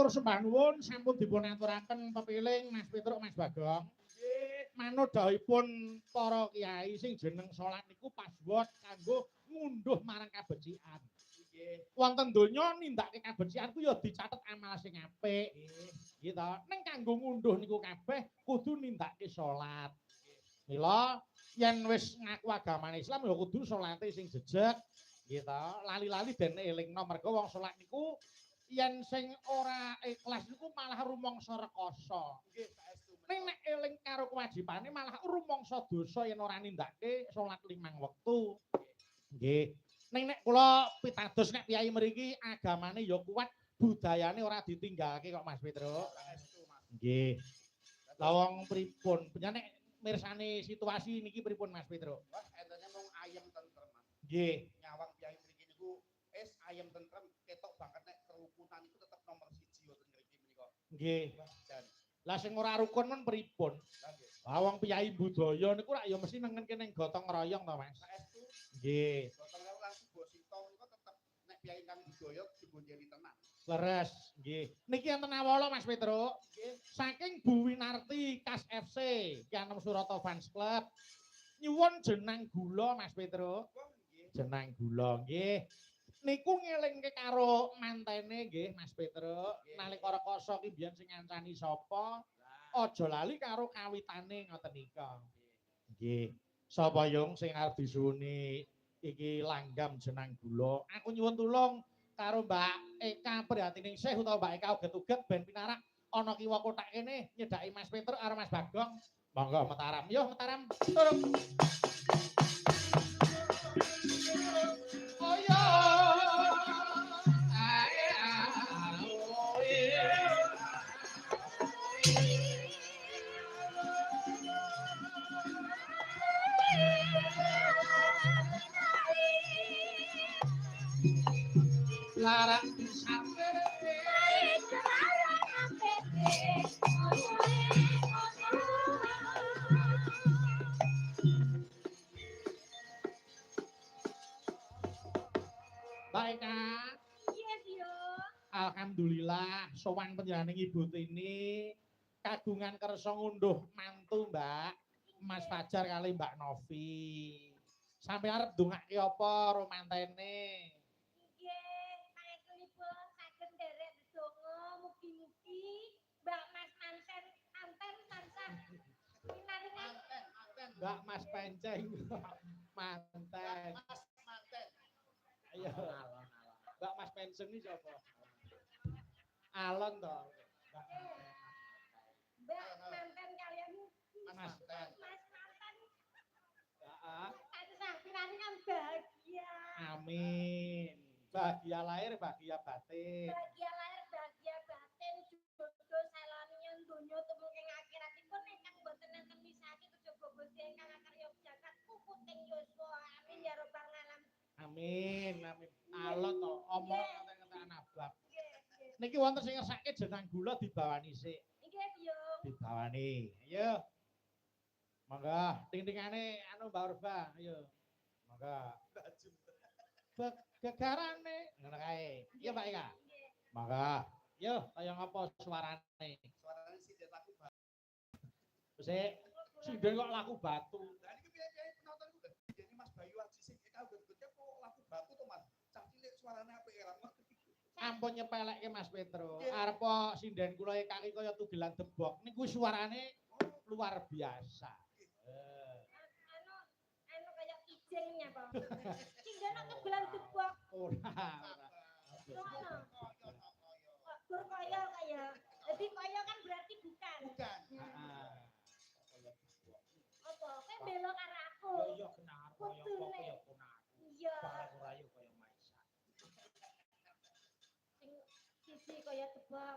matur sembah nuwun sampun dipun aturaken pepiling Mas Petruk Mas Bagong. Manut dawuhipun para kiai sing jeneng salat niku password kanggo ngunduh marang kabecikan. Nggih. Wonten donya nindakake kabecikan ku ya dicatet amal sing apik. Nggih to. Ning kanggo ngunduh niku kabeh kudu nindakake salat. Mila yen wis ngaku agamane Islam ya kudu salate sing jejeg. Nggih to. Lali-lali den elingno mergo wong salat niku yen sing ora ikhlas niku malah rumangsa rekoso. Nggih, saestu. Ning nek eling karo kewajibane malah rumangsa dosa yen ora nindakake salat 5 wektu. Nggih. Ning nek kula pitados nek piyai mriki agamane ya kuat, budayane ora ditinggalake kok Mas Petruk. Saestu, Mas. Nggih. Lah wong pripun? Nek mirsani situasi niki pripun Mas Petruk? Wah, entene mung ayem tentrem, Mas. Nggih. Nyawang piyai mriki niku ayem tentrem ketok banget nek kerukunan iku tetep nomor 1 wonten mriki menika. Nggih. Lah sing ora rukun men pripun? Lah nggih. Lah wong piyai budaya niku rak ya mesti nengen kene gotong royong to, Mas. Saestu. Nggih. Gotong royong lan subo sito niku tetep nek piyai kang budaya dibonjeni tenan. Leres, nggih. Niki enten awala Mas Petruk. Nggih. Saking Bu Winarti Kas FC, Kianem Surata Fans Club. Nyuwun jenang gula Mas Petruk. Jenang gula nggih. Niku ngelingke karo mantene nggih Mas Petruk. Nalika rekoso ki biyen sing ngancani sapa? Aja lali karo kawitane ngoten nika. Nggih. Sapa yung sing arep disuwuni iki langgam jenang gula. Aku nyuwun tulung karo Mbak Eka Prihatiningsih utawa Mbak Eka uget-uget ben pinarak ana kiwa kotak kene nyedaki Mas Petruk karo Mas Bagong. Monggo Mataram. Yo Mataram. Turun. Oh yo. Lara sampe Baik, Kak. Iya, Dio. Alhamdulillah sowan panjenengan Ibu Tini kagungan kersa ngunduh mantu, Mbak. Mas Fajar kali Mbak Novi. Sampai arep ndongake apa romantene? Nggih, pangapunipun saged nderek ndedonga mugi-mugi Mbak Mas Manten tansah pinaringan Mbak Mas Penceng. Manten. Mas manten. Ayo. Mbak Mas Penceng iki sapa? Alon to. Mbak Manten kalian Mas Manten. Heeh. Tansah pinaringan bahagia. Amin. Bahagia lahir, bahagia batin. Bahagia lahir, bahagia batin, jodoh salamian donya tumung ing akhiratipun ingkang boten enten misahake kejaba Gusti ingkang akarya jagat puputing yuswa. Amin ya rabbal alamin. Amin, amin. Alon to, omong ngeten-ngeten abab. Nggih. Niki wonten sing ngersake jenang gula dibawani sik. Nggih, Biung. Dibawani. Ayo. Monggo, ting-tingane anu Mbak Urba, ayo. Monggo. Gegarane ngono kae. Iya Mbak Eka. Nggih. Monggo. Yo, kaya ngapa suarane? Suarane sithik laku batu. Sik, sinden kok laku batu. Lah niki piye-piye penonton ku lho. Dene Mas Bayu Aji sing Eka uget-uget kok laku batu to, Mas. Cah cilik suarane apik era. Ampun nyepelekke Mas Petro. Arep sinden kula iki kaya tugelan debok. Niku suarane luar biasa. Anu kayak ijengnya, Pak. Sindana kebelan debok. Ora. Gur kaya kaya. Jadi kaya kan berarti bukan. Bukan. Heeh. Apa? Kowe bela karo aku. Iya kenar kaya kaya ponaku. Iya. Barang ora yo kaya Maisa. Sing sisi kaya debok.